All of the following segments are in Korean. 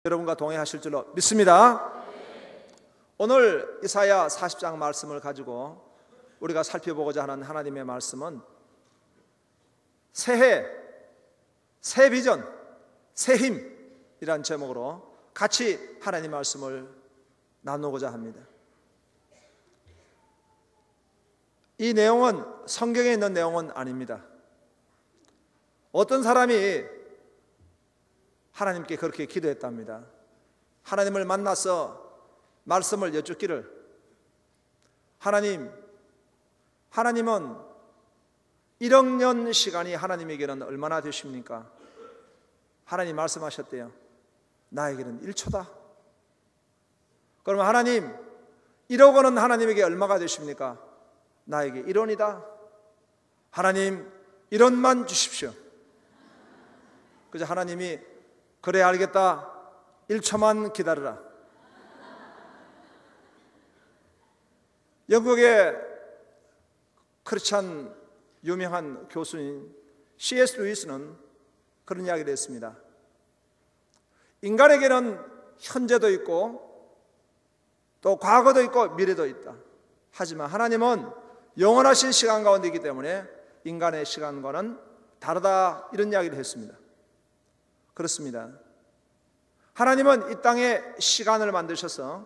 여러분과 동행하실 줄로 믿습니다. 오늘 이사야 40장 말씀을 가지고 우리가 살펴보고자 하는 하나님의 말씀은 새해, 새 비전, 새 힘이란 제목으로 같이 하나님 말씀을 나누고자 합니다. 이 내용은 성경에 있는 내용은 아닙니다. 어떤 사람이 하나님께 그렇게 기도했답니다. 하나님을 만나서 말씀을 여쭙기를, 하나님은 1억 년 시간이 하나님에게는 얼마나 되십니까? 하나님 말씀하셨대요. 나에게는 1초다. 그러면 하나님, 1억 원은 하나님에게 얼마가 되십니까? 나에게 1원이다. 하나님, 1원만 주십시오. 그래서 하나님이 그래 알겠다. 1초만 기다려라. 영국의 크리스찬 유명한 교수인 C.S. 루이스는 그런 이야기를 했습니다. 인간에게는 현재도 있고 또 과거도 있고 미래도 있다. 하지만 하나님은 영원하신 시간 가운데 있기 때문에 인간의 시간과는 다르다, 이런 이야기를 했습니다. 그렇습니다. 하나님은 이 땅에 시간을 만드셔서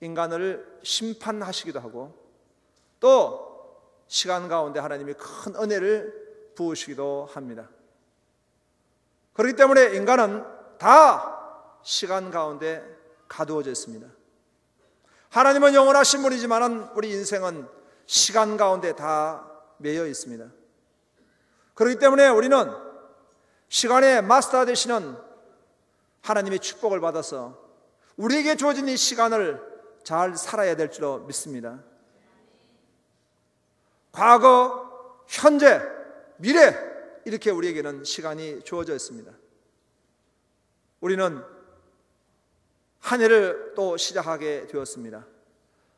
인간을 심판하시기도 하고 또 시간 가운데 하나님이 큰 은혜를 부으시기도 합니다. 그렇기 때문에 인간은 다 시간 가운데 가두어져 있습니다. 하나님은 영원하신 분이지만 우리 인생은 시간 가운데 다 매여 있습니다. 그렇기 때문에 우리는 시간의 마스터 되시는 하나님의 축복을 받아서 우리에게 주어진 이 시간을 잘 살아야 될 줄로 믿습니다. 과거, 현재, 미래, 이렇게 우리에게는 시간이 주어져 있습니다. 우리는 한 해를 또 시작하게 되었습니다.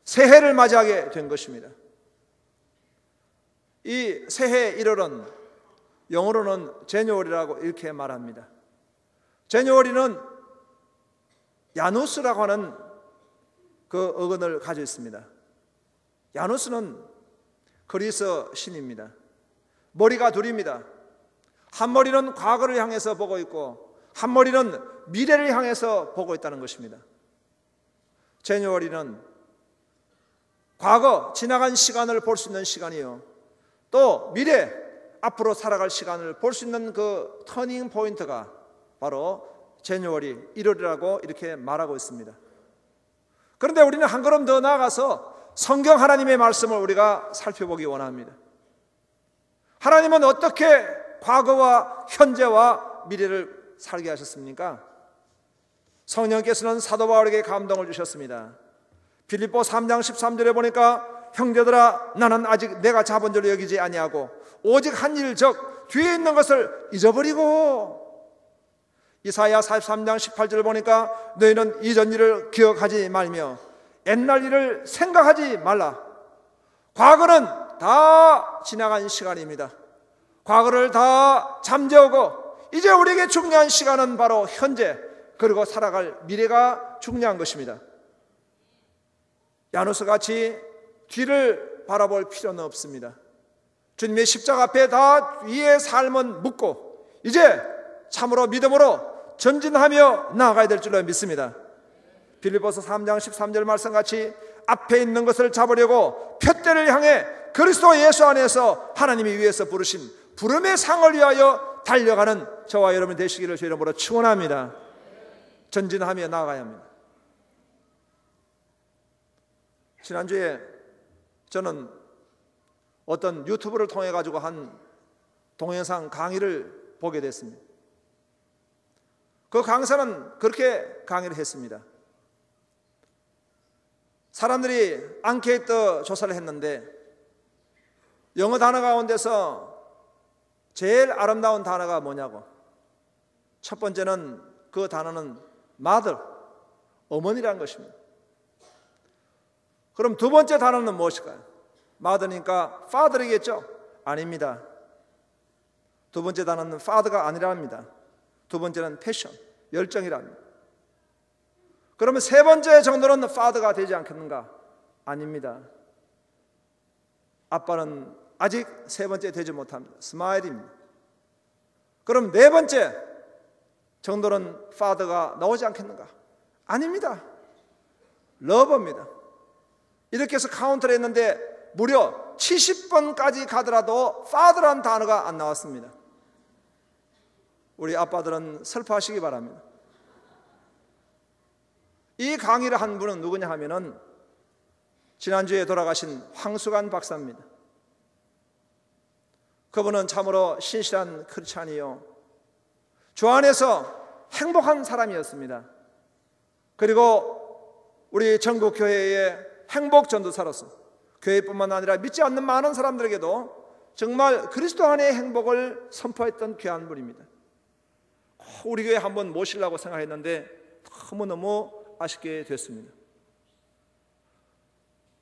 새해를 맞이하게 된 것입니다. 이 새해 1월은 영어로는 제뉴얼이라고 이렇게 말합니다. 제뉴얼이는 야누스라고 하는 그 어근을 가지고 있습니다. 야누스는 그리스 신입니다. 머리가 둘입니다. 한 머리는 과거를 향해서 보고 있고 한 머리는 미래를 향해서 보고 있다는 것입니다. 제뉴얼이는 과거, 지나간 시간을 볼 수 있는 시간이요, 또 미래, 앞으로 살아갈 시간을 볼 수 있는 그 터닝 포인트가 바로 제뉴얼이 1월이라고 이렇게 말하고 있습니다. 그런데 우리는 한 걸음 더 나아가서 성경 하나님의 말씀을 우리가 살펴보기 원합니다. 하나님은 어떻게 과거와 현재와 미래를 살게 하셨습니까? 성령께서는 사도 바울에게 감동을 주셨습니다. 빌립보 3장 13절에 보니까 형제들아, 나는 아직 내가 잡은 줄로 여기지 아니하고 오직 한 일 즉 뒤에 있는 것을 잊어버리고, 이사야 43장 18절을 보니까 너희는 이전 일을 기억하지 말며 옛날 일을 생각하지 말라. 과거는 다 지나간 시간입니다. 과거를 다 잠재우고 이제 우리에게 중요한 시간은 바로 현재, 그리고 살아갈 미래가 중요한 것입니다. 야누스같이 뒤를 바라볼 필요는 없습니다. 주님의 십자가 앞에 다 위의 삶은 묻고 이제 참으로 믿음으로 전진하며 나아가야 될 줄로 믿습니다. 빌립보서 3장 13절 말씀같이 앞에 있는 것을 잡으려고 푯대를 향해 그리스도 예수 안에서 하나님이 위에서 부르신 부름의 상을 위하여 달려가는 저와 여러분 되시기를 주의 이름으로 축원합니다. 전진하며 나아가야 합니다. 지난주에 저는 어떤 유튜브를 통해 가지고 한 동영상 강의를 보게 됐습니다. 그 강사는 그렇게 강의를 했습니다. 사람들이 앙케이트 조사를 했는데 영어 단어 가운데서 제일 아름다운 단어가 뭐냐고. 첫 번째는 그 단어는 mother, 어머니라는 것입니다. 그럼 두 번째 단어는 무엇일까요? mother니까 father이겠죠? 아닙니다. 두 번째 단어는 father가 아니랍니다. 두 번째는 패션, 열정이랍니다. 그러면 세 번째 정도는 father가 되지 않겠는가? 아닙니다. 아빠는 아직 세 번째 되지 못합니다. 스마일입니다. 그럼 네 번째 정도는 father가 나오지 않겠는가? 아닙니다. 러버입니다. 이렇게 해서 카운트를 했는데 무려 70번까지 가더라도 father라는 단어가 안 나왔습니다. 우리 아빠들은 슬퍼하시기 바랍니다. 이 강의를 한 분은 누구냐 하면은 지난주에 돌아가신 황수관 박사입니다. 그분은 참으로 신실한 크리스찬이요, 주 안에서 행복한 사람이었습니다. 그리고 우리 전국 교회의 행복 전도사로서 교회뿐만 아니라 믿지 않는 많은 사람들에게도 정말 그리스도 안의 행복을 선포했던 귀한 분입니다. 우리 교회에 한번 모시려고 생각했는데 너무너무 아쉽게 됐습니다.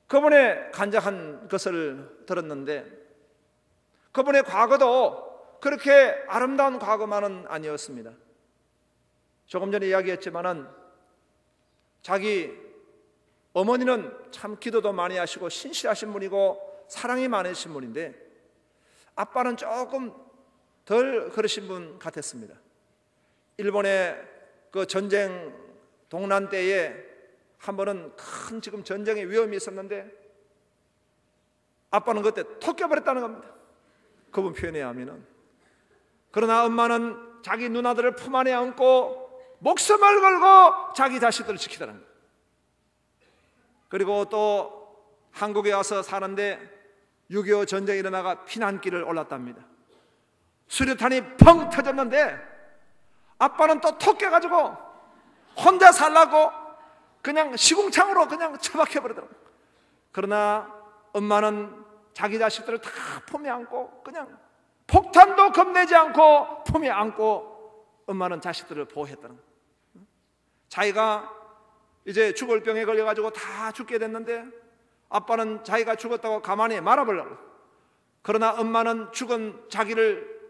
그분의 간절한 것을 들었는데 그분의 과거도 그렇게 아름다운 과거만은 아니었습니다. 조금 전에 이야기했지만은 자기 어머니는 참 기도도 많이 하시고 신실하신 분이고 사랑이 많으신 분인데 아빠는 조금 덜 그러신 분 같았습니다. 일본의 그 전쟁 동란 때에 한 번은 큰 지금 전쟁의 위험이 있었는데 아빠는 그때 톡 깨버렸다는 겁니다. 그분 표현에 하면은. 그러나 엄마는 자기 누나들을 품 안에 안고 목숨을 걸고 자기 자식들을 지키더라는 거예요. 그리고 또 한국에 와서 사는데 6.25 전쟁이 일어나가 피난길을 올랐답니다. 수류탄이 펑 터졌는데 아빠는 또 톡 깨가지고 혼자 살라고 그냥 시궁창으로 그냥 처박혀버리더라고요. 그러나 엄마는 자기 자식들을 다 품에 안고 그냥 폭탄도 겁내지 않고 품에 안고 엄마는 자식들을 보호했다는 거예요. 자기가 이제 죽을 병에 걸려가지고 다 죽게 됐는데 아빠는 자기가 죽었다고 가만히 말아보려고, 그러나 엄마는 죽은 자기를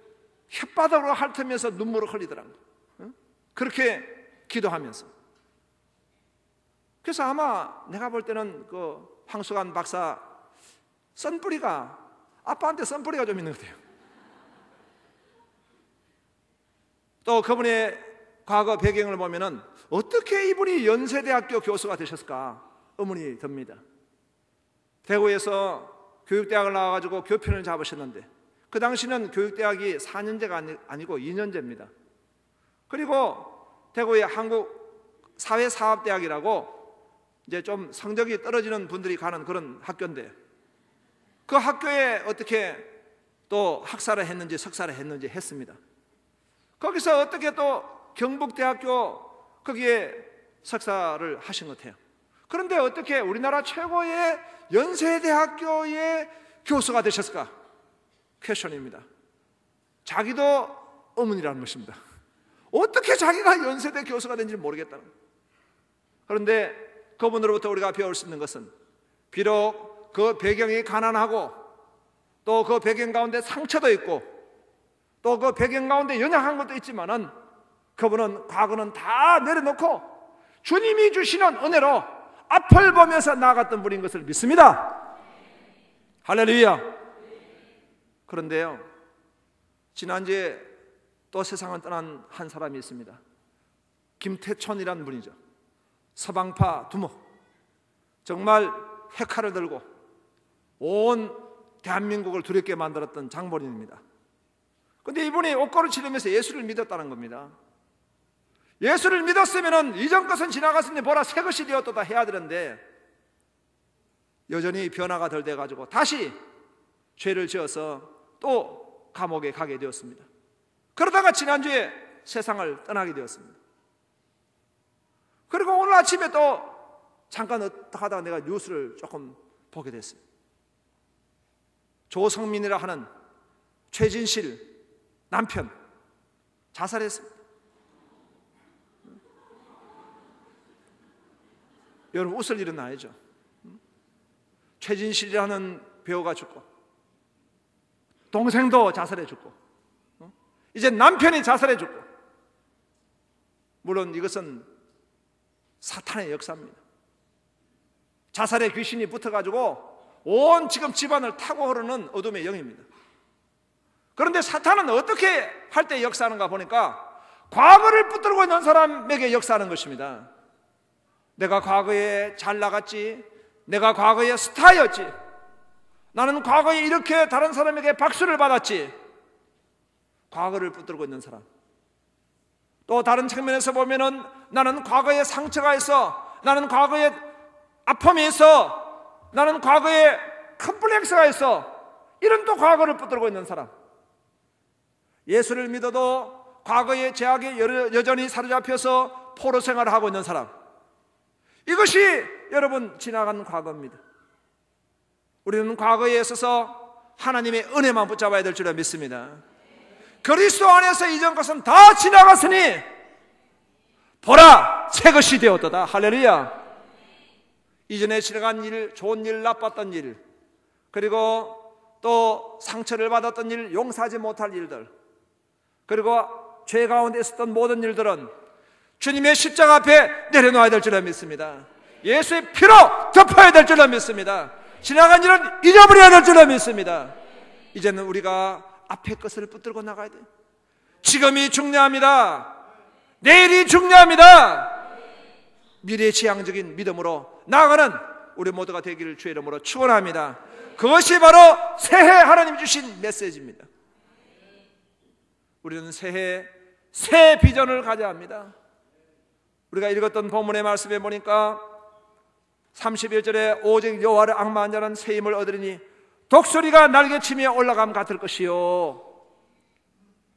혓바닥으로 핥으면서 눈물을 흘리더라고요. 그렇게 기도하면서. 그래서 아마 내가 볼 때는 그 황수관 박사 선뿌리가 아빠한테 선뿌리가 좀 있는 것 같아요. 또 그분의 과거 배경을 보면은 어떻게 이분이 연세대학교 교수가 되셨을까 의문이 듭니다. 대구에서 교육대학을 나와가지고 교편을 잡으셨는데 그 당시는 교육대학이 4년제가 아니고 2년제입니다. 그리고 대구의 한국사회사업대학이라고 이제 좀 성적이 떨어지는 분들이 가는 그런 학교인데 그 학교에 어떻게 또 학사를 했는지 석사를 했는지 했습니다. 거기서 어떻게 또 경북대학교 거기에 석사를 하신 것 같아요. 그런데 어떻게 우리나라 최고의 연세대학교의 교수가 되셨을까? 퀘션입니다. 자기도 의문이라는 것입니다. 어떻게 자기가 연세대 교수가 된지 모르겠다는 거예요. 그런데 그분으로부터 우리가 배울 수 있는 것은 비록 그 배경이 가난하고 또 그 배경 가운데 상처도 있고 또 그 배경 가운데 연약한 것도 있지만은 그분은 과거는 다 내려놓고 주님이 주시는 은혜로 앞을 보면서 나아갔던 분인 것을 믿습니다. 할렐루야. 그런데요, 지난주에 또 세상을 떠난 한 사람이 있습니다. 김태촌이라는 분이죠. 서방파 두목, 정말 핵칼을 들고 온 대한민국을 두렵게 만들었던 장본인입니다. 그런데 이분이 옥고를 치르면서 예수를 믿었다는 겁니다. 예수를 믿었으면 이전 것은 지나갔으니 보라 새 것이 되었도다 해야 되는데 여전히 변화가 덜 돼가지고 다시 죄를 지어서 또 감옥에 가게 되었습니다. 그러다가 지난주에 세상을 떠나게 되었습니다. 그리고 오늘 아침에 또 잠깐 하다가 내가 뉴스를 조금 보게 됐어요. 조성민이라 하는 최진실 남편 자살했습니다. 여러분 웃을 일은 아니죠. 최진실이라는 배우가 죽고 동생도 자살해 죽고 이제 남편이 자살해 죽고, 물론 이것은 사탄의 역사입니다. 자살의 귀신이 붙어가지고 온 지금 집안을 타고 흐르는 어둠의 영입니다. 그런데 사탄은 어떻게 할 때 역사하는가 보니까 과거를 붙들고 있는 사람에게 역사하는 것입니다. 내가 과거에 잘 나갔지, 내가 과거에 스타였지, 나는 과거에 이렇게 다른 사람에게 박수를 받았지. 과거를 붙들고 있는 사람. 또 다른 측면에서 보면은 나는 과거에 상처가 있어, 나는 과거에 아픔이 있어, 나는 과거에 컴플렉스가 있어, 이런 또 과거를 붙들고 있는 사람. 예수를 믿어도 과거의 죄악에 여전히 사로잡혀서 포로 생활을 하고 있는 사람. 이것이 여러분 지나간 과거입니다. 우리는 과거에 있어서 하나님의 은혜만 붙잡아야 될 줄을 믿습니다. 그리스도 안에서 이전 것은 다 지나갔으니 보라 새 것이 되었도다. 할렐루야. 이전에 지나간 일, 좋은 일, 나빴던 일, 그리고 또 상처를 받았던 일, 용서하지 못할 일들, 그리고 죄 가운데 있었던 모든 일들은 주님의 십자가 앞에 내려놓아야 될 줄을 믿습니다. 예수의 피로 덮어야 될 줄을 믿습니다. 지나간 일은 잊어버려야 될 줄을 믿습니다. 이제는 우리가 앞의 것을 붙들고 나가야 돼요. 지금이 중요합니다. 내일이 중요합니다. 미래지향적인 믿음으로 나아가는 우리 모두가 되기를 주의 이름으로 축원합니다. 그것이 바로 새해 하나님 주신 메시지입니다. 우리는 새해 새 비전을 가져야 합니다. 우리가 읽었던 본문의 말씀에 보니까 31절에 오직 여호와를 앙마한 자는 새 힘을 얻으리니 독수리가 날개치며 올라감 같을 것이요.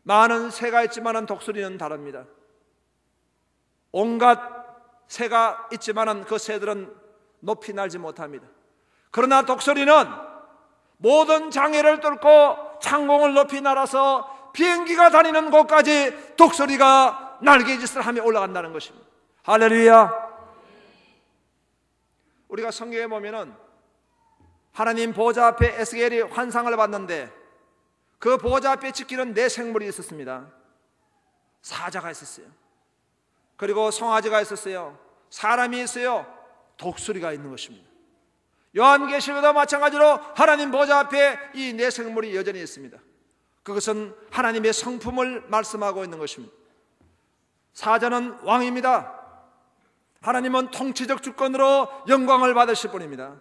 많은 새가 있지만 독수리는 다릅니다. 온갖 새가 있지만 그 새들은 높이 날지 못합니다. 그러나 독수리는 모든 장애를 뚫고 창공을 높이 날아서 비행기가 다니는 곳까지 독수리가 날개짓을 하며 올라간다는 것입니다. 할렐루야. 우리가 성경에 보면은 하나님 보좌 앞에 에스겔이 환상을 봤는데 그 보좌 앞에 지키는 네 생물이 있었습니다. 사자가 있었어요. 그리고 송아지가 있었어요. 사람이 있어요. 독수리가 있는 것입니다. 요한계시록도 마찬가지로 하나님 보좌 앞에 이 네 생물이 여전히 있습니다. 그것은 하나님의 성품을 말씀하고 있는 것입니다. 사자는 왕입니다. 하나님은 통치적 주권으로 영광을 받으실 분입니다.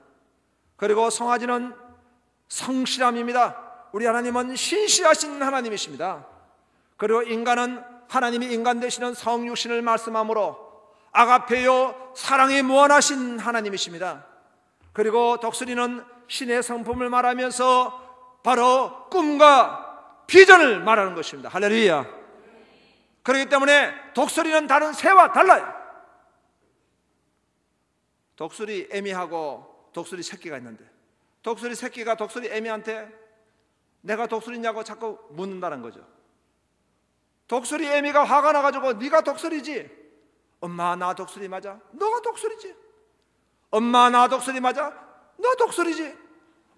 그리고 송아지는 성실함입니다. 우리 하나님은 신실하신 하나님이십니다. 그리고 인간은 하나님이 인간 되시는 성육신을 말씀하므로 아가페요 사랑이 무한하신 하나님이십니다. 그리고 독수리는 신의 성품을 말하면서 바로 꿈과 비전을 말하는 것입니다. 할렐루야. 그렇기 때문에 독수리는 다른 새와 달라요. 독수리 애미하고 독수리 새끼가 있는데 독수리 새끼가 독수리 애미한테 내가 독수리냐고 자꾸 묻는다는 거죠. 독수리 애미가 화가 나가지고 네가 독수리지? 엄마 나 독수리 맞아? 너가 독수리지? 엄마 나 독수리 맞아? 너 독수리지?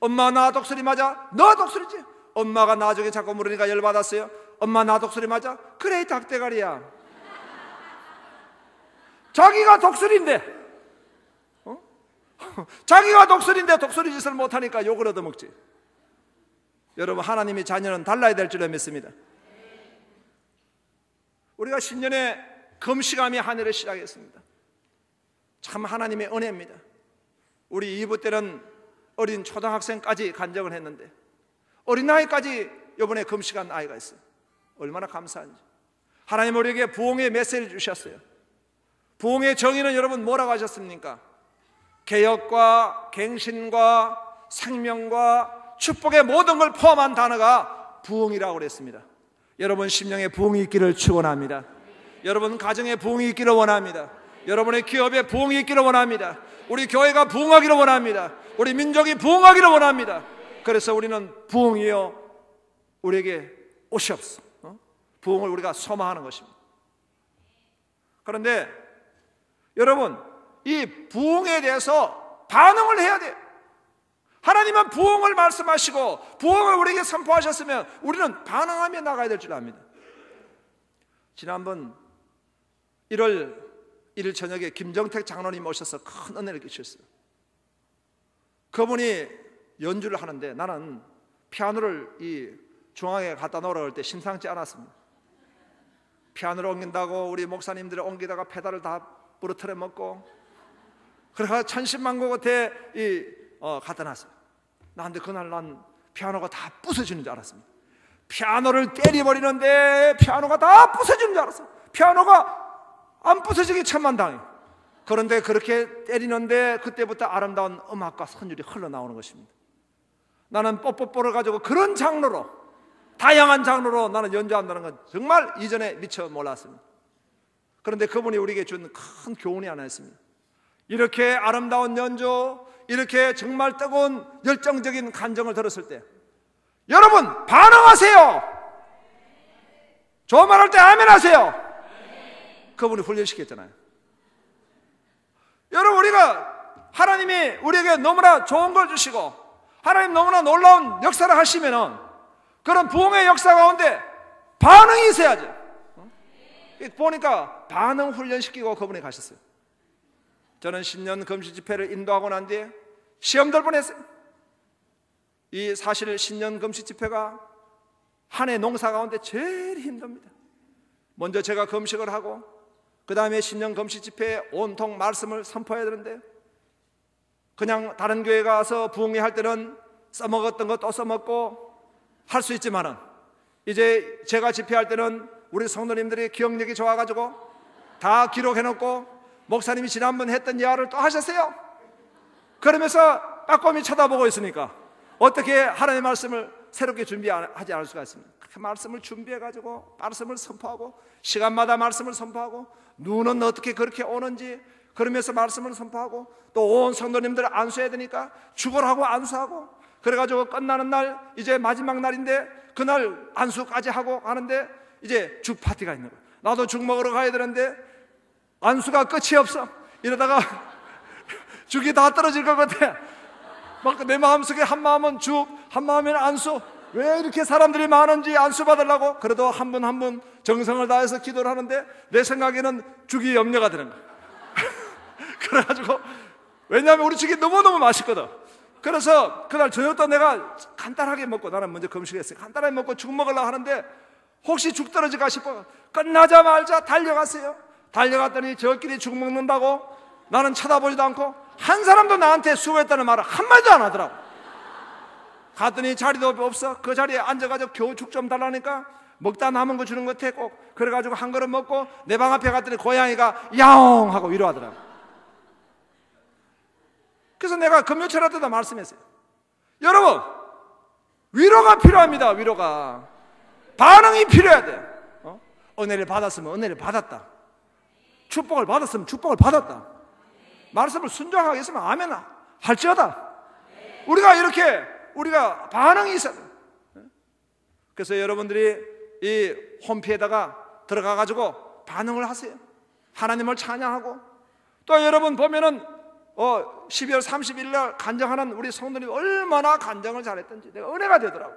엄마 나 독수리 맞아? 너 독수리지? 엄마가 나중에 자꾸 물으니까 열받았어요. 엄마 나 독수리 맞아? 그래 이 닭대가리야. 자기가 독수리인데 자기가 독수리인데 독수리 짓을 못하니까 욕을 얻어먹지. 여러분 하나님의 자녀는 달라야 될 줄을 믿습니다. 우리가 신년에 금식하며 한 해를 시작했습니다. 참 하나님의 은혜입니다. 우리 2부 때는 어린 초등학생까지 간증을 했는데 어린아이까지 이번에 금식한 아이가 있어요. 얼마나 감사한지. 하나님 우리에게 부흥의 메시지를 주셨어요. 부흥의 정의는 여러분 뭐라고 하셨습니까? 개혁과 갱신과 생명과 축복의 모든 걸 포함한 단어가 부흥이라고 그랬습니다. 여러분 심령에 부흥이 있기를 축원합니다. 여러분 가정에 부흥이 있기를 원합니다. 여러분의 기업에 부흥이 있기를 원합니다. 우리 교회가 부흥하기를 원합니다. 우리 민족이 부흥하기를 원합니다. 그래서 우리는 부흥이요 우리에게 오시옵소. 부흥을 우리가 소망하는 것입니다. 그런데 여러분 이 부흥에 대해서 반응을 해야 돼요. 하나님은 부흥을 말씀하시고 부흥을 우리에게 선포하셨으면 우리는 반응하며 나가야 될 줄 압니다. 지난번 1월 1일 저녁에 김정택 장로님 오셔서 큰 은혜를 끼쳤어요. 그분이 연주를 하는데 나는 피아노를 이 중앙에 갖다 놓으라고 할 때 심상치 않았습니다. 피아노를 옮긴다고 우리 목사님들이 옮기다가 페달을 다 부러뜨려 먹고 그래서 천신만고 끝에 갖다 놨어요. 근데 그날 난 피아노가 다 부서지는 줄 알았습니다. 피아노를 때려버리는데 피아노가 다 부서지는 줄 알았어요. 피아노가 안 부서지기 천만다행이에요. 그런데 그렇게 때리는데 그때부터 아름다운 음악과 선율이 흘러나오는 것입니다. 나는 뽀뽀뽀를 가지고 그런 장르로, 다양한 장르로 나는 연주한다는 건 정말 이전에 미처 몰랐습니다. 그런데 그분이 우리에게 준 큰 교훈이 하나 있습니다. 이렇게 아름다운 연주, 이렇게 정말 뜨거운 열정적인 감정을 들었을 때 여러분 반응하세요. 좋은 말 할 때 아멘 하세요. 그분이 훈련시켰잖아요. 여러분, 우리가 하나님이 우리에게 너무나 좋은 걸 주시고 하나님 너무나 놀라운 역사를 하시면은 그런 부흥의 역사 가운데 반응이 있어야죠. 보니까 반응 훈련시키고 그분이 가셨어요. 저는 신년 금식 집회를 인도하고 난 뒤에 시험 들 뻔했어요. 이 사실 신년 금식 집회가 한 해 농사 가운데 제일 힘듭니다. 먼저 제가 금식을 하고 그 다음에 신년 금식 집회에 온통 말씀을 선포해야 되는데 그냥 다른 교회 가서 부흥회 할 때는 써먹었던 거 또 써먹고 할 수 있지만은 이제 제가 집회할 때는 우리 성도님들이 기억력이 좋아가지고 다 기록해놓고 목사님이 지난번 했던 예화를 또 하셨어요. 그러면서 빠꼼히 쳐다보고 있으니까 어떻게 하나님의 말씀을 새롭게 준비하지 않을 수가 있습니다. 그 말씀을 준비해가지고 말씀을 선포하고 시간마다 말씀을 선포하고 눈은 어떻게 그렇게 오는지 그러면서 말씀을 선포하고 또 온 성도님들을 안수해야 되니까 죽으라고 안수하고 그래가지고 끝나는 날 이제 마지막 날인데 그날 안수까지 하고 하는데 이제 죽 파티가 있는 거예요. 나도 죽 먹으러 가야 되는데 안수가 끝이 없어. 이러다가 죽이 다 떨어질 것 같아. 막 내 마음속에 한 마음은 죽, 한 마음은 안수. 왜 이렇게 사람들이 많은지 안수 받으려고 그래도 한 분 한 분 정성을 다해서 기도를 하는데 내 생각에는 죽이 염려가 되는 거야. 그래가지고 왜냐하면 우리 죽이 너무너무 맛있거든. 그래서 그날 저녁도 내가 간단하게 먹고 나는 먼저 금식했어요. 간단하게 먹고 죽 먹으려고 하는데 혹시 죽 떨어질까 싶어 끝나자마자 달려갔어요. 달려갔더니 저끼리 죽 먹는다고 나는 쳐다보지도 않고 한 사람도 나한테 수고했다는 말을 한마디도 안 하더라고. 갔더니 자리도 없어. 그 자리에 앉아가지고 겨우 죽 좀 달라니까 먹다 남은 거 주는 것 같아. 꼭 그래가지고 한 그릇 먹고 내 방 앞에 갔더니 고양이가 야옹 하고 위로하더라고. 그래서 내가 금요철 때도 말씀했어요. 여러분 위로가 필요합니다. 위로가 반응이 필요해야 돼요. 은혜를 받았으면 은혜를 받았다. 축복을 받았으면 축복을 받았다. 말씀을 순종하게 했으면 아멘 할지어다. 우리가 이렇게 우리가 반응이 있어야 돼요. 그래서 여러분들이 이 홈피에다가 들어가가지고 반응을 하세요. 하나님을 찬양하고 또 여러분 보면은 12월 30일 날 간증하는 우리 성도님이 얼마나 간증을 잘했던지 내가 은혜가 되더라고.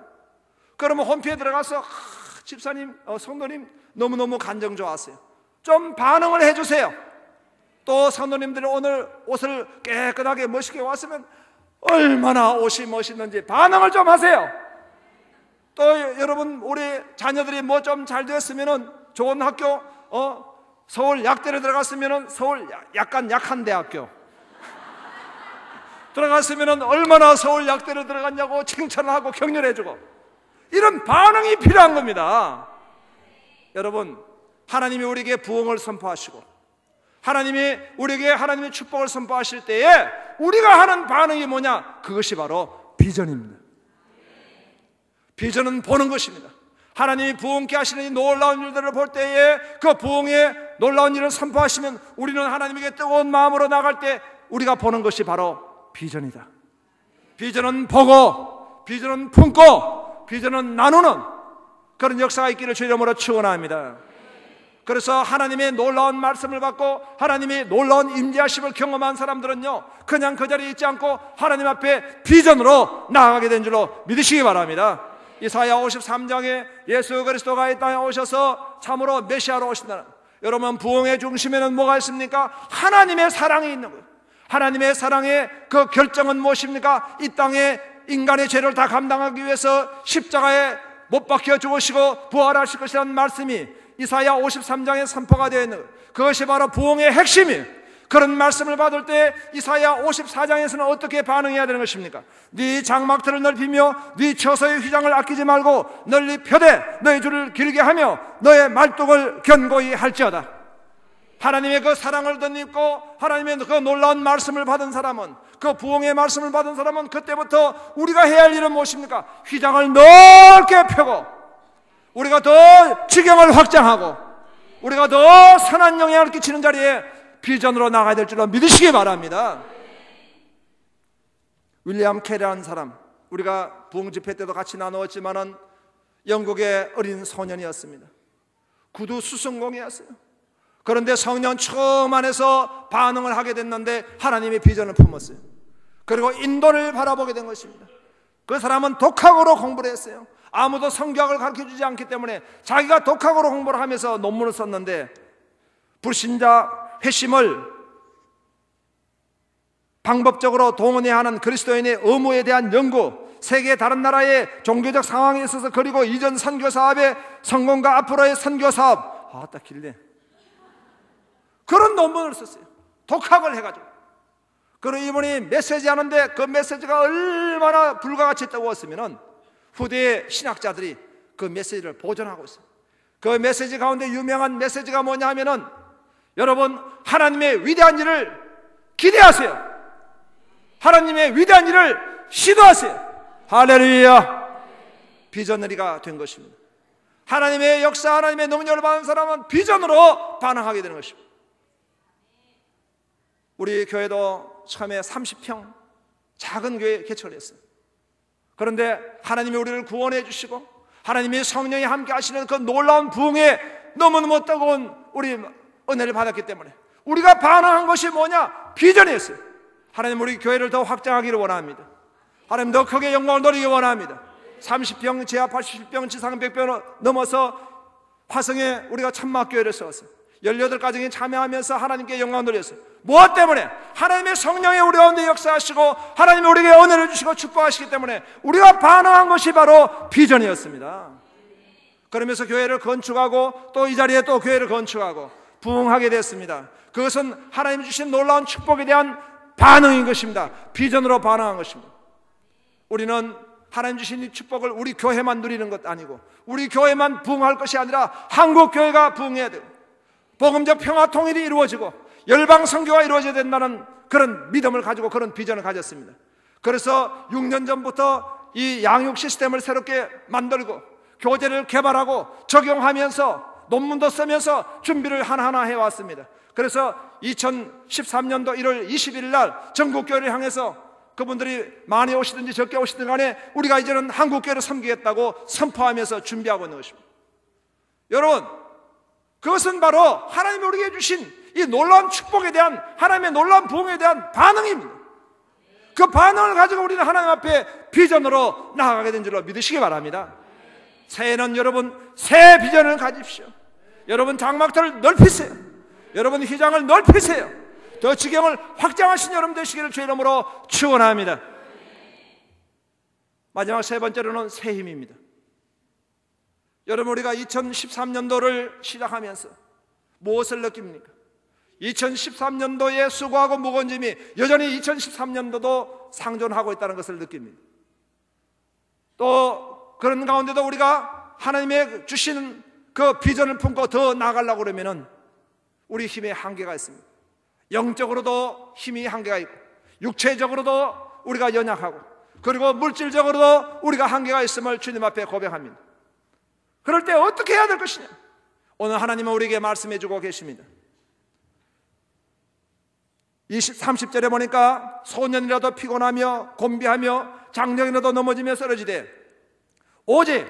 그러면 홈피에 들어가서 집사님, 성도님 너무너무 간증 좋았어요. 좀 반응을 해주세요. 또 성도님들이 오늘 옷을 깨끗하게 멋있게 왔으면 얼마나 옷이 멋있는지 반응을 좀 하세요. 또 여러분 우리 자녀들이 뭐 좀 잘 되었으면은 좋은 학교, 서울 약대를 들어갔으면은 서울 약간 약한 대학교 들어갔으면은 얼마나 서울 약대를 들어갔냐고 칭찬을 하고 격려해주고 이런 반응이 필요한 겁니다. 여러분 하나님이 우리에게 부흥을 선포하시고 하나님이 우리에게 하나님의 축복을 선포하실 때에 우리가 하는 반응이 뭐냐? 그것이 바로 비전입니다. 비전은 보는 것입니다. 하나님이 부흥케 하시는 이 놀라운 일들을 볼 때에 그 부흥의 놀라운 일을 선포하시면 우리는 하나님에게 뜨거운 마음으로 나갈 때 우리가 보는 것이 바로 비전이다. 비전은 보고 비전은 품고 비전은 나누는 그런 역사가 있기를 주 이름으로 축원합니다. 그래서 하나님의 놀라운 말씀을 받고 하나님의 놀라운 임재하심을 경험한 사람들은요 그냥 그 자리에 있지 않고 하나님 앞에 비전으로 나아가게 된 줄로 믿으시기 바랍니다. 이사야 53장에 예수 그리스도가 이 땅에 오셔서 참으로 메시아로 오신다는 여러분, 부흥의 중심에는 뭐가 있습니까? 하나님의 사랑이 있는 거예요. 하나님의 사랑의 그 결정은 무엇입니까? 이 땅에 인간의 죄를 다 감당하기 위해서 십자가에 못 박혀 죽으시고 부활하실 것이라는 말씀이 이사야 53장에 선포가 되어 있는 거예요. 그것이 바로 부흥의 핵심이에요. 그런 말씀을 받을 때 이사야 54장에서는 어떻게 반응해야 되는 것입니까? 네 장막틀을 넓히며 네 처소의 휘장을 아끼지 말고 널리 펴되 너의 줄을 길게 하며 너의 말뚝을 견고히 할지어다. 하나님의 그 사랑을 덧입고 하나님의 그 놀라운 말씀을 받은 사람은, 그 부흥의 말씀을 받은 사람은 그때부터 우리가 해야 할 일은 무엇입니까? 휘장을 넓게 펴고 우리가 더 지경을 확장하고 우리가 더 선한 영향을 끼치는 자리에 비전으로 나가야 될 줄로 믿으시기 바랍니다. 윌리엄 캐리라는 사람, 우리가 부흥 집회 때도 같이 나누었지만은 영국의 어린 소년이었습니다. 구두 수성공이었어요. 그런데 성령 처음 안에서 반응을 하게 됐는데 하나님의 비전을 품었어요. 그리고 인도를 바라보게 된 것입니다. 그 사람은 독학으로 공부를 했어요. 아무도 성경을 가르쳐주지 않기 때문에 자기가 독학으로 공부를 하면서 논문을 썼는데, 불신자 회심을 방법적으로 동원해야 하는 그리스도인의 의무에 대한 연구, 세계 다른 나라의 종교적 상황에 있어서, 그리고 이전 선교 사업의 성공과 앞으로의 선교 사업, 딱 길네, 그런 논문을 썼어요. 독학을 해가지고. 그리고 이분이 메시지 하는데 그 메시지가 얼마나 불가가치 뜨거웠으면 후대의 신학자들이 그 메시지를 보존하고 있어요. 그 메시지 가운데 유명한 메시지가 뭐냐 하면은, 여러분, 하나님의 위대한 일을 기대하세요. 하나님의 위대한 일을 시도하세요. 할렐루야. 비전너리가 된 것입니다. 하나님의 역사, 하나님의 능력을 받은 사람은 비전으로 반응하게 되는 것입니다. 우리 교회도 처음에 30평 작은 교회 개척을 했어요. 그런데 하나님이 우리를 구원해 주시고 하나님이 성령이 함께 하시는 그 놀라운 부흥에 너무너무 뜨거운 우리 은혜를 받았기 때문에 우리가 반응한 것이 뭐냐? 비전이었어요. 하나님, 우리 교회를 더 확장하기를 원합니다. 하나님, 더 크게 영광을 누리기 원합니다. 30평, 지하 80평, 지상 100평을 넘어서 화성에 우리가 천막교회를 세웠어요. 18가정이 참여하면서 하나님께 영광을 돌렸어요. 무엇 때문에? 하나님의 성령이 우리 가운데 역사하시고 하나님이 우리에게 은혜를 주시고 축복하시기 때문에 우리가 반응한 것이 바로 비전이었습니다. 그러면서 교회를 건축하고 또 이 자리에 또 교회를 건축하고 부흥하게 됐습니다. 그것은 하나님이 주신 놀라운 축복에 대한 반응인 것입니다. 비전으로 반응한 것입니다. 우리는 하나님 주신 이 축복을 우리 교회만 누리는 것 아니고 우리 교회만 부흥할 것이 아니라 한국 교회가 부흥해야 돼요. 복음적 평화 통일이 이루어지고 열방 선교가 이루어져야 된다는 그런 믿음을 가지고 그런 비전을 가졌습니다. 그래서 6년 전부터 이 양육 시스템을 새롭게 만들고 교재를 개발하고 적용하면서 논문도 쓰면서 준비를 하나하나 해왔습니다. 그래서 2013년도 1월 20일 날 전국교회를 향해서 그분들이 많이 오시든지 적게 오시든 간에 우리가 이제는 한국교회를 섬기겠다고 선포하면서 준비하고 있는 것입니다. 여러분, 그것은 바로 하나님이 우리에게 주신 이 놀라운 축복에 대한, 하나님의 놀라운 부흥에 대한 반응입니다. 그 반응을 가지고 우리는 하나님 앞에 비전으로 나아가게 된 줄로 믿으시기 바랍니다. 새해는 여러분 새 비전을 가집시오. 여러분 장막틀을 넓히세요. 여러분 휘장을 넓히세요. 더 지경을 확장하신 여러분 되시기를 주의 이름으로 축원합니다. 마지막 세 번째로는 새 힘입니다. 여러분, 우리가 2013년도를 시작하면서 무엇을 느낍니까? 2013년도의 수고하고 무거운 짐이 여전히 2013년도도 상존하고 있다는 것을 느낍니다. 또 그런 가운데도 우리가 하나님의 주시는 그 비전을 품고 더 나아가려고 그러면은 우리 힘에 한계가 있습니다. 영적으로도 힘이 한계가 있고 육체적으로도 우리가 연약하고 그리고 물질적으로도 우리가 한계가 있음을 주님 앞에 고백합니다. 그럴 때 어떻게 해야 될 것이냐? 오늘 하나님은 우리에게 말씀해 주고 계십니다. 30절에 보니까 소년이라도 피곤하며 곤비하며 장령이라도 넘어지며 쓰러지되 오직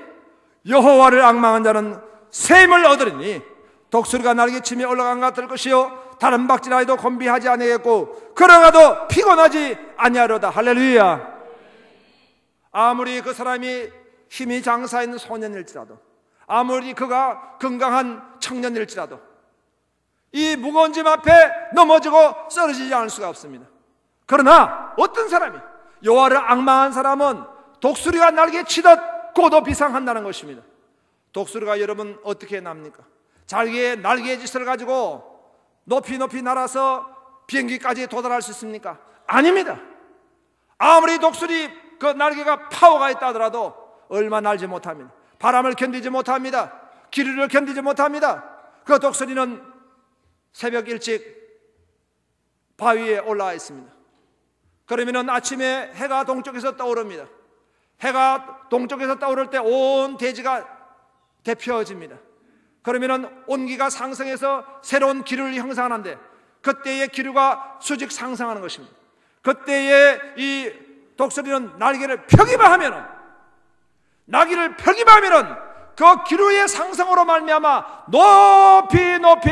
여호와를 앙망한 자는 새 힘을 얻으리니 독수리가 날개치며 올라간 것 같을 것이요 다른 박질하여도 곤비하지 아니하겠고 걸어가도 피곤하지 아니하리로다. 할렐루야. 아무리 그 사람이 힘이 장사있는 소년일지라도 아무리 그가 건강한 청년일지라도 이 무거운 짐 앞에 넘어지고 쓰러지지 않을 수가 없습니다. 그러나 어떤 사람이, 여호와를 앙망한 사람은 독수리가 날개 치듯 고도 비상한다는 것입니다. 독수리가 여러분 어떻게 납니까? 자기의 날개의 짓을 가지고 높이 높이 날아서 비행기까지 도달할 수 있습니까? 아닙니다. 아무리 독수리 그 날개가 파워가 있다 하더라도 얼마 날지 못합니다. 바람을 견디지 못합니다. 기류를 견디지 못합니다. 그 독수리는 새벽 일찍 바위에 올라와 있습니다. 그러면 아침에 해가 동쪽에서 떠오릅니다. 해가 동쪽에서 떠오를 때 온 대지가 데펴집니다. 그러면 온기가 상승해서 새로운 기류를 형성하는데, 그때의 기류가 수직 상승하는 것입니다. 그때의 이 독수리는 날개를 펴기만 하면은, 날개를 펴기만 하면은 그 기류의 상승으로 말미암아 높이 높이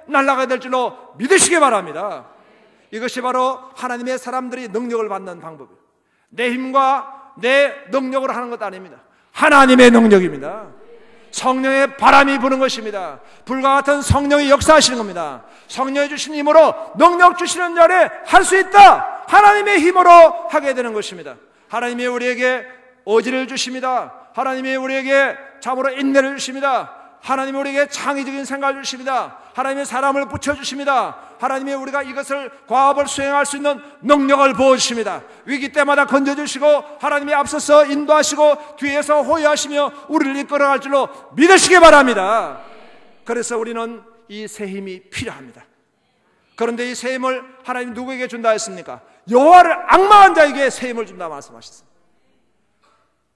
날아가야 될 줄로 믿으시기 바랍니다. 이것이 바로 하나님의 사람들이 능력을 받는 방법이에요. 내 힘과 내 능력으로 하는 것도 아닙니다. 하나님의 능력입니다. 성령의 바람이 부는 것입니다. 불과 같은 성령이 역사하시는 겁니다. 성령이 주신 힘으로 능력 주시는 자리에 할 수 있다. 하나님의 힘으로 하게 되는 것입니다. 하나님이 우리에게 의지를 주십니다. 하나님이 우리에게 참으로 인내를 주십니다. 하나님이 우리에게 창의적인 생각을 주십니다. 하나님의 사람을 붙여주십니다. 하나님이 우리가 이것을 과업을 수행할 수 있는 능력을 부어주십니다. 위기 때마다 건져주시고 하나님이 앞서서 인도하시고 뒤에서 호위하시며 우리를 이끌어갈 줄로 믿으시기 바랍니다. 그래서 우리는 이 새 힘이 필요합니다. 그런데 이 새 힘을 하나님 누구에게 준다 했습니까? 여호와를 앙망한 자에게 새 힘을 준다 말씀하셨습니다.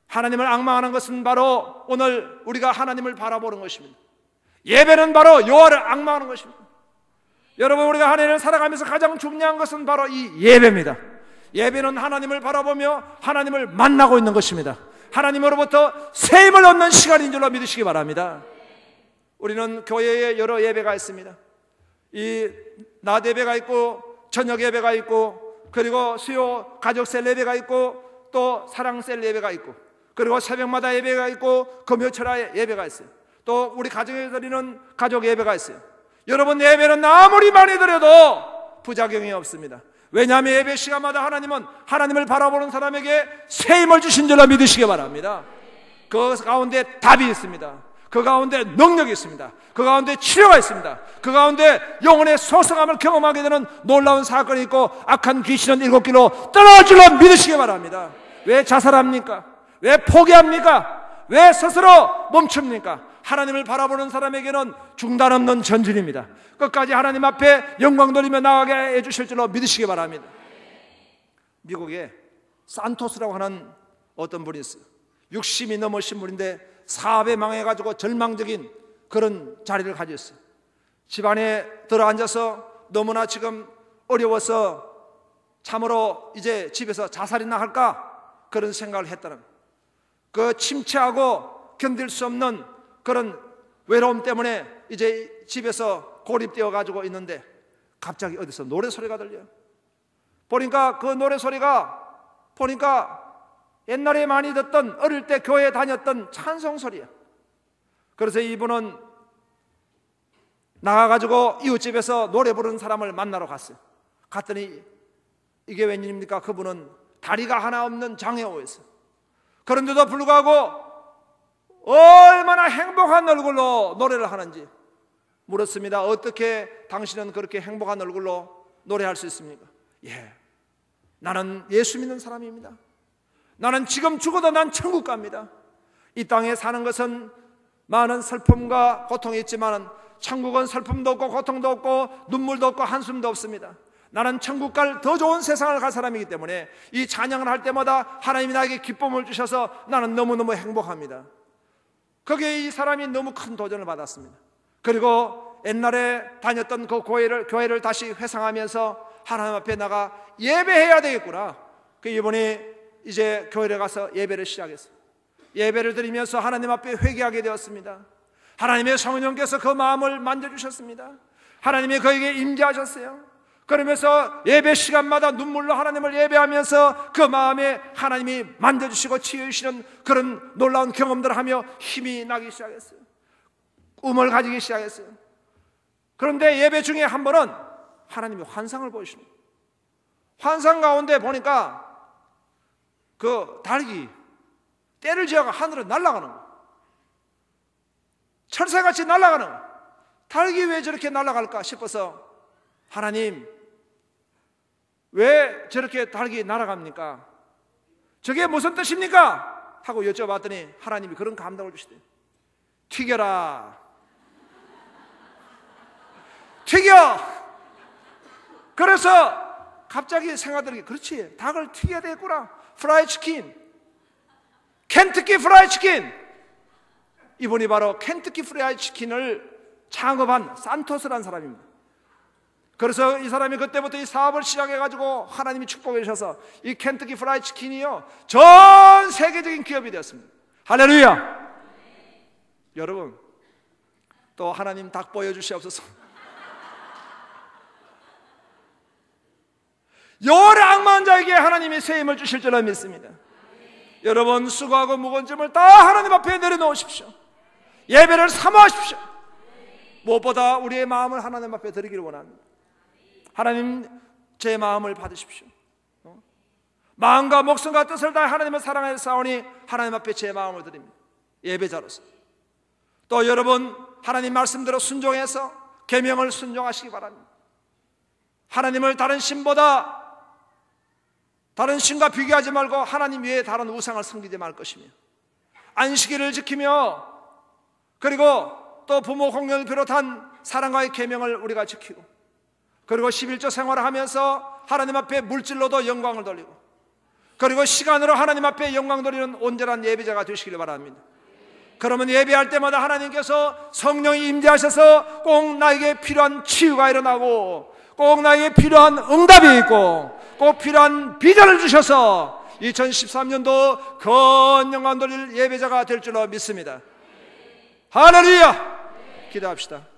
하나님을 앙망하는 것은 바로 오늘 우리가 하나님을 바라보는 것입니다. 예배는 바로 여호와를 앙망하는 것입니다. 여러분, 우리가 하나님을 살아가면서 가장 중요한 것은 바로 이 예배입니다. 예배는 하나님을 바라보며 하나님을 만나고 있는 것입니다. 하나님으로부터 새 힘을 얻는 시간인 줄로 믿으시기 바랍니다. 우리는 교회에 여러 예배가 있습니다. 이 낮 예배가 있고 저녁 예배가 있고, 그리고 수요 가족셀 예배가 있고, 또 사랑셀 예배가 있고, 그리고 새벽마다 예배가 있고, 금요철야 예배가 있어요. 또 우리 가정에 드리는 가족 예배가 있어요. 여러분, 예배는 아무리 많이 드려도 부작용이 없습니다. 왜냐하면 예배 시간마다 하나님은 하나님을 바라보는 사람에게 새 힘을 주신 줄로 믿으시기 바랍니다. 그 가운데 답이 있습니다. 그 가운데 능력이 있습니다. 그 가운데 치료가 있습니다. 그 가운데 영혼의 소성함을 경험하게 되는 놀라운 사건이 있고, 악한 귀신은 7길로 떠날 줄로 믿으시기 바랍니다. 왜 자살합니까? 왜 포기합니까? 왜 스스로 멈춥니까? 하나님을 바라보는 사람에게는 중단 없는 전진입니다. 끝까지 하나님 앞에 영광 돌리며 나가게 해주실 줄로 믿으시기 바랍니다. 미국에 산토스라고 하는 어떤 분이 있어요. 60이 넘으신 분인데 사업에 망해가지고 절망적인 그런 자리를 가졌어요. 집안에 들어앉아서 너무나 지금 어려워서 참으로 이제 집에서 자살이나 할까 그런 생각을 했다는 거예요. 그 침체하고 견딜 수 없는 그런 외로움 때문에 이제 집에서 고립되어 가지고 있는데, 갑자기 어디서 노래 소리가 들려요. 보니까 그 노래 소리가 옛날에 많이 듣던, 어릴 때 교회에 다녔던 찬송 소리야. 그래서 이분은 나가가지고 이웃집에서 노래 부르는 사람을 만나러 갔어요. 갔더니 이게 웬일입니까? 그분은 다리가 하나 없는 장애우였어요. 그런데도 불구하고 얼마나 행복한 얼굴로 노래를 하는지 물었습니다. 어떻게 당신은 그렇게 행복한 얼굴로 노래할 수 있습니까? 나는 예수 믿는 사람입니다. 나는 지금 죽어도 난 천국 갑니다. 이 땅에 사는 것은 많은 슬픔과 고통이 있지만 천국은 슬픔도 없고 고통도 없고 눈물도 없고 한숨도 없습니다. 나는 천국 갈 더 좋은 세상을 갈 사람이기 때문에 이 찬양을 할 때마다 하나님이 나에게 기쁨을 주셔서 나는 너무너무 행복합니다. 거기에 이 사람이 너무 큰 도전을 받았습니다. 그리고 옛날에 다녔던 그 교회를 다시 회상하면서 하나님 앞에 나가 예배해야 되겠구나. 이번에 이제 교회를 가서 예배를 시작했어요. 예배를 드리면서 하나님 앞에 회개하게 되었습니다. 하나님의 성령께서 그 마음을 만져주셨습니다. 하나님이 그에게 임재하셨어요. 그러면서 예배 시간마다 눈물로 하나님을 예배하면서 그 마음에 하나님이 만져주시고 치유해주시는 그런 놀라운 경험들을 하며 힘이 나기 시작했어요. 꿈을 가지기 시작했어요. 그런데 예배 중에 한 번은 하나님이 환상을 보이십니다. 환상 가운데 보니까 그 닭이 떼를 지어가 하늘을 날아가는 거예요. 철새같이 날아가는 거예요. 닭이 왜 저렇게 날아갈까 싶어서 하나님 왜 저렇게 닭이 날아갑니까? 저게 무슨 뜻입니까? 하고 여쭤봤더니 하나님이 그런 감동을 주시대요. 튀겨라. 튀겨. 그래서 갑자기 생각들이 그렇지, 닭을 튀겨야 되겠구나. 프라이 치킨, 켄터키 프라이 치킨. 이분이 바로 켄터키 프라이 치킨을 창업한 산토스라는 사람입니다. 그래서 이 사람이 그때부터 이 사업을 시작해가지고 하나님이 축복해 주셔서 이 켄터키 프라이 치킨이요 전 세계적인 기업이 되었습니다. 할렐루야. 여러분 또 하나님 닭 보여주시옵소서. 요랑만 자에게 하나님이 새 힘을 주실 줄로 믿습니다. 여러분 수고하고 무거운 짐을 다 하나님 앞에 내려놓으십시오. 예배를 사모하십시오. 무엇보다 우리의 마음을 하나님 앞에 드리기를 원합니다. 하나님 제 마음을 받으십시오. 마음과 목숨과 뜻을 다해 하나님을 사랑하여 싸우니 하나님 앞에 제 마음을 드립니다. 예배자로서. 또 여러분 하나님 말씀대로 순종해서 계명을 순종하시기 바랍니다. 하나님을 다른 신보다 다른 신과 비교하지 말고 하나님 외에 다른 우상을 섬기지 말 것이며 안식일을 지키며 그리고 또 부모 공경을 비롯한 사랑과의 계명을 우리가 지키고 그리고 11조 생활을 하면서 하나님 앞에 물질로도 영광을 돌리고 그리고 시간으로 하나님 앞에 영광 돌리는 온전한 예배자가 되시길 바랍니다. 그러면 예배할 때마다 하나님께서 성령이 임재하셔서 꼭 나에게 필요한 치유가 일어나고 꼭 나에게 필요한 응답이 있고 꼭 필요한 비전을 주셔서 2013년도 건영광 돌릴 예배자가 될 줄로 믿습니다. 할렐루야. 기도합시다.